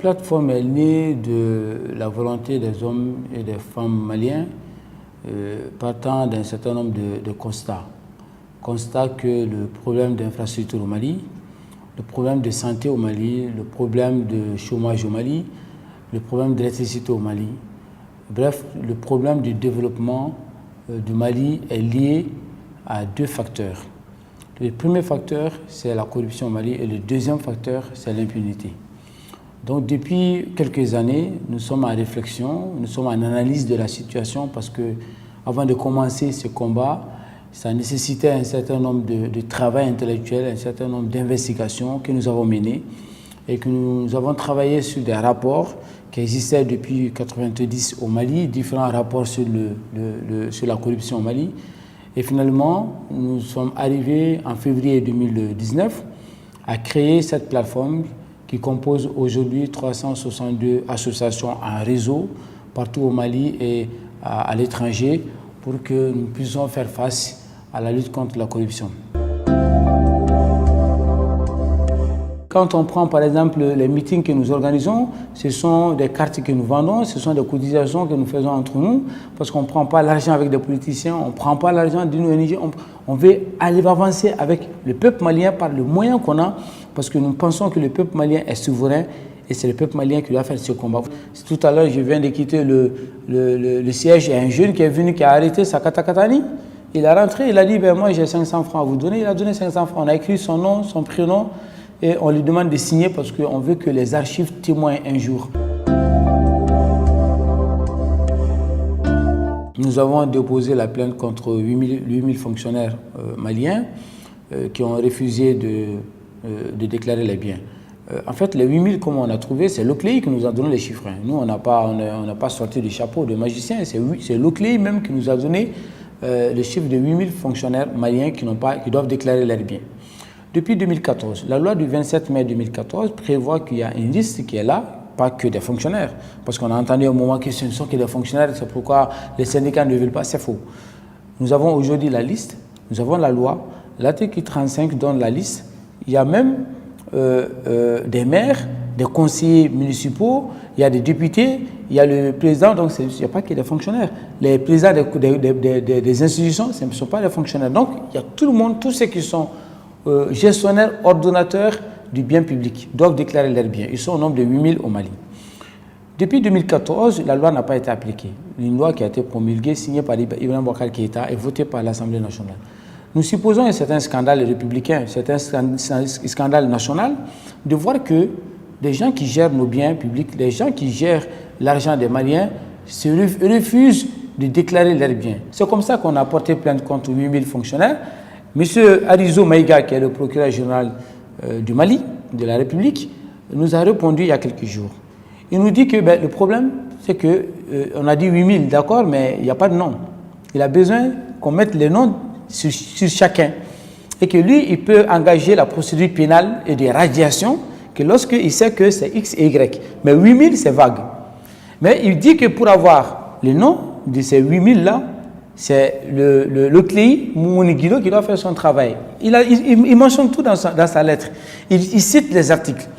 plateforme est née de la volonté des hommes et des femmes maliens partant d'un certain nombre de constats. Constat que le problème d'infrastructure au Mali, le problème de santé au Mali, le problème de chômage au Mali, le problème d'électricité au Mali, bref, le problème du développement du Mali est lié à deux facteurs. Le premier facteur, c'est la corruption au Mali et le deuxième facteur, c'est l'impunité. Donc depuis quelques années, nous sommes en réflexion, nous sommes en analyse de la situation parce que avant de commencer ce combat, ça nécessitait un certain nombre de travail intellectuel, un certain nombre d'investigations que nous avons menées et que nous avons travaillé sur des rapports qui existaient depuis 1990 au Mali, différents rapports sur la corruption au Mali. Et finalement, nous sommes arrivés en février 2019 à créer cette plateforme qui compose aujourd'hui 362 associations en réseau partout au Mali et à l'étranger pour que nous puissions faire face à la lutte contre la corruption. Quand on prend par exemple les meetings que nous organisons, ce sont des cartes que nous vendons, ce sont des cotisations que nous faisons entre nous, parce qu'on ne prend pas l'argent avec des politiciens, on ne prend pas l'argent d'une ONG, on veut aller avancer avec le peuple malien par le moyen qu'on a, parce que nous pensons que le peuple malien est souverain et c'est le peuple malien qui doit faire ce combat. Tout à l'heure, je viens de quitter le siège, il y a un jeune qui est venu, qui a arrêté sa katakatani. Il est rentré, il a dit, ben moi j'ai 500 francs à vous donner, il a donné 500 francs, on a écrit son nom, son prénom, et on lui demande de signer parce qu'on veut que les archives témoignent un jour. Nous avons déposé la plainte contre 8000 fonctionnaires maliens qui ont refusé de déclarer les biens. En fait, les 8000, comme on a trouvé, c'est l'OCLEI qui nous a donné les chiffres. Nous, on n'a pas sorti du chapeau de magicien, c'est l'OCLEI même qui nous a donné le chiffre de 8000 fonctionnaires maliens qui doivent déclarer leurs biens. Depuis 2014, la loi du 27 mai 2014 prévoit qu'il y a une liste qui est là, pas que des fonctionnaires. Parce qu'on a entendu au moment que ce ne sont que des fonctionnaires, c'est pourquoi les syndicats ne veulent pas, c'est faux. Nous avons aujourd'hui la liste, nous avons la loi, l'article 35 donne la liste. Il y a même des maires, des conseillers municipaux, il y a des députés, il y a le président, donc il n'y a pas que des fonctionnaires. Les présidents des institutions, ce ne sont pas des fonctionnaires. Donc il y a tout le monde, tous ceux qui sont gestionnaires, ordonnateurs du bien public, doivent déclarer leurs biens. Ils sont au nombre de 8000 au Mali. Depuis 2014, la loi n'a pas été appliquée. Une loi qui a été promulguée, signée par Ibrahim Boubacar Keïta et votée par l'Assemblée nationale. Nous supposons que c'est un scandale républicain, c'est un scandale national, de voir que des gens qui gèrent nos biens publics, des gens qui gèrent l'argent des Maliens, se refusent de déclarer leurs biens. C'est comme ça qu'on a porté plainte contre 8000 fonctionnaires. Monsieur Arizo Maïga, qui est le procureur général du Mali, de la République, nous a répondu il y a quelques jours. Il nous dit que le problème, c'est qu'on a dit 8000, d'accord, mais il n'y a pas de nom. Il a besoin qu'on mette les noms sur chacun. Et que lui, il peut engager la procédure pénale et de radiation que lorsqu'il sait que c'est X et Y. Mais 8000, c'est vague. Mais il dit que pour avoir le nom de ces 8000-là, c'est le CLEI, Moumouni Guido, qui doit faire son travail. Il mentionne tout dans sa lettre. Il cite les articles.